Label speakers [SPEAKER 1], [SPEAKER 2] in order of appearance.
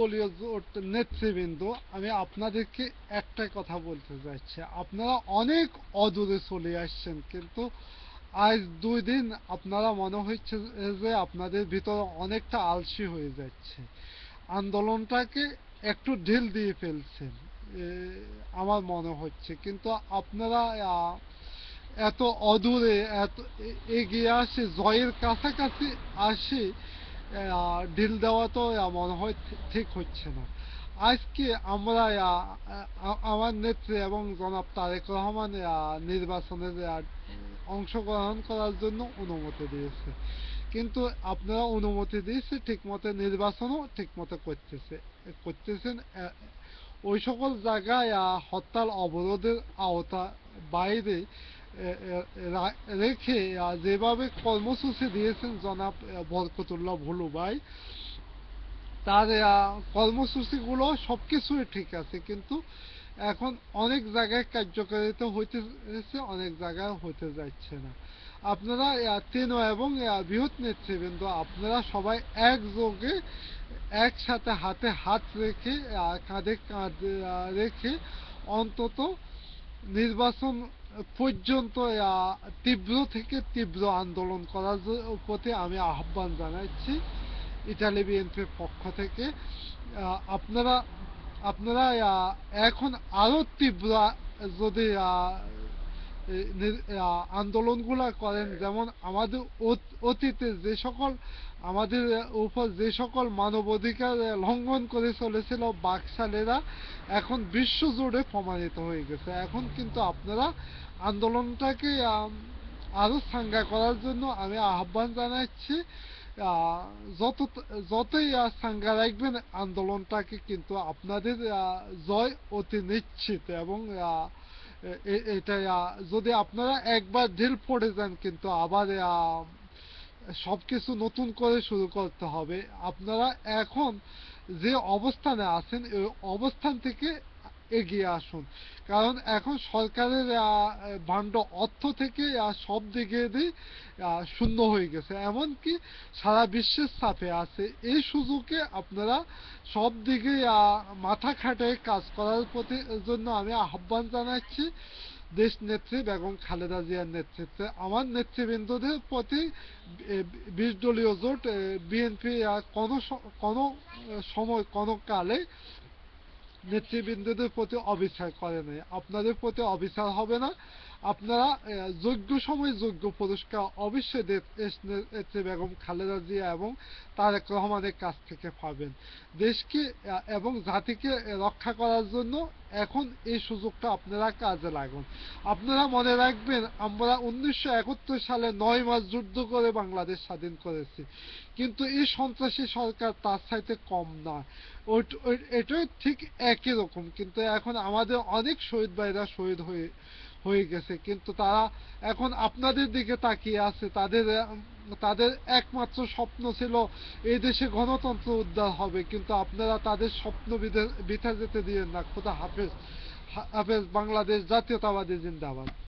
[SPEAKER 1] দলীয় জোট নেতৃবৃন্দ, আমি আপনাদেরকে একটাই কথা বলতে চাইছি, আপনারা অনেক অদূরে চলে আসছেন, কিন্তু আজ 2 দিন আপনারা মনে হচ্ছে যে আপনাদের ভিতরে অনেকটা আলসি হয়ে যাচ্ছে, আন্দোলনটাকে একটু ঢিল দিয়ে ফেলছেন আমার মনে হচ্ছে। কিন্তু আপনারা এত অদূরে এত এগিয়ে আসে, জয়ের কাছাকাছি আসে ঢিল দেওয়া তো মনে হয় ঠিক হচ্ছে না। আজকে আমরা আমার নেত্রী এবং জনাব তারেক রহমান নির্বাচনে অংশগ্রহণ করার জন্য অনুমতি দিয়েছে, কিন্তু আপনারা অনুমতি দিয়েছে ঠিক মতো, নির্বাচনও ঠিক মতো করতেছেন। ওই সকল জায়গায় হরতাল অবরোধের আওতা বাইরে রেখে যেভাবে কর্মসূচি দিয়েছেন জনাব বরকতুল্লাহ ভুলু ভাই, তার কর্মসূচিগুলো সবকিছুই ঠিক আছে, কিন্তু এখন অনেক জায়গায় কার্যকারিতা হইতেছে, অনেক জায়গায় হইতে যাচ্ছে না। আপনারা তৃণ এবং বৃহৎ নেতৃবৃন্দ, আপনারা সবাই একযোগে একসাথে হাতে হাত রেখে কাঁধে কাঁধ রেখে অন্তত নির্বাচন পর্যন্ত তীব্র থেকে তীব্র আন্দোলন করার প্রতি আমি আহ্বান জানাচ্ছি ইটালি বিএনপির পক্ষ থেকে। আপনারা আপনারা এখন আরো তীব্র যদি আন্দোলনগুলা করেন, যেমন আমাদের অতীতে যে সকল আমাদের উপর যে সকল মানবাধিকার লঙ্ঘন করে চলেছিল বাকশালেরা, এখন বিশ্বজুড়ে প্রমাণিত হয়ে গেছে। এখন কিন্তু আপনারা আন্দোলনটাকে আরো চাঙ্গা করার জন্য আমি আহ্বান জানাচ্ছি। যত যতই চাঙ্গা রাখবেন আন্দোলনটাকে, কিন্তু আপনাদের জয় অতি নিশ্চিত। এবং এটা যদি আপনারা একবার ঢিল পড়ে যান, কিন্তু আবার সবকিছু নতুন করে শুরু করতে হবে। আপনারা এখন যে অবস্থানে আছেন এই অবস্থান থেকে এগিয়ে আসুন, কারণ এখন সরকারের ভাণ্ড অর্থ থেকে সব দিকে দিয়ে শূন্য হয়ে গেছে, এমনকি সারা বিশ্বের চাপে আছে। এই সুযোগে আপনারা সব দিকে মাথা খাটায় কাজ করার প্রতি জন্য আমি আহ্বান জানাচ্ছি দেশ নেত্রী বেগম খালেদা জিয়ার নেতৃত্বে। আমার নেতৃবৃন্দদের প্রতি 20 দলীয় জোট বিএনপি কোনো সময় কোনো কালে নেতৃবৃন্দদের প্রতি অবিচার করে নাই, আপনাদের প্রতি অবিচার হবে না। আপনারা যোগ্য সময় যোগ্য পুরস্কার অবশ্যই দেশ নেত্রী বেগম খালেদা জিয়া এবং তারেক রহমানের কাছ থেকে পাবেন। দেশকে এবং জাতিকে রক্ষা করার জন্য এখন এই সুযোগটা আপনারা কাজে লাগুন। আপনারা মনে রাখবেন, আমরা 1971 সালে 9 মাস যুদ্ধ করে বাংলাদেশ স্বাধীন করেছি, কিন্তু এই সন্ত্রাসী সরকার তার চাইতে কম না। এটাও ঠিক একই রকম, কিন্তু এখন আমাদের অনেক শহীদ ভাইরা শহীদ হয়ে হয়ে গেছে, কিন্তু তারা এখন আপনাদের দিকে তাকিয়ে আছে। তাদের একমাত্র স্বপ্ন ছিল এই দেশে গণতন্ত্র উদ্ধার হবে, কিন্তু আপনারা তাদের স্বপ্ন বৃথা যেতে দিয়েন না। খোদা হাফেজ। হাফেজ। বাংলাদেশ জাতীয়তাবাদী জিন্দাবাদ।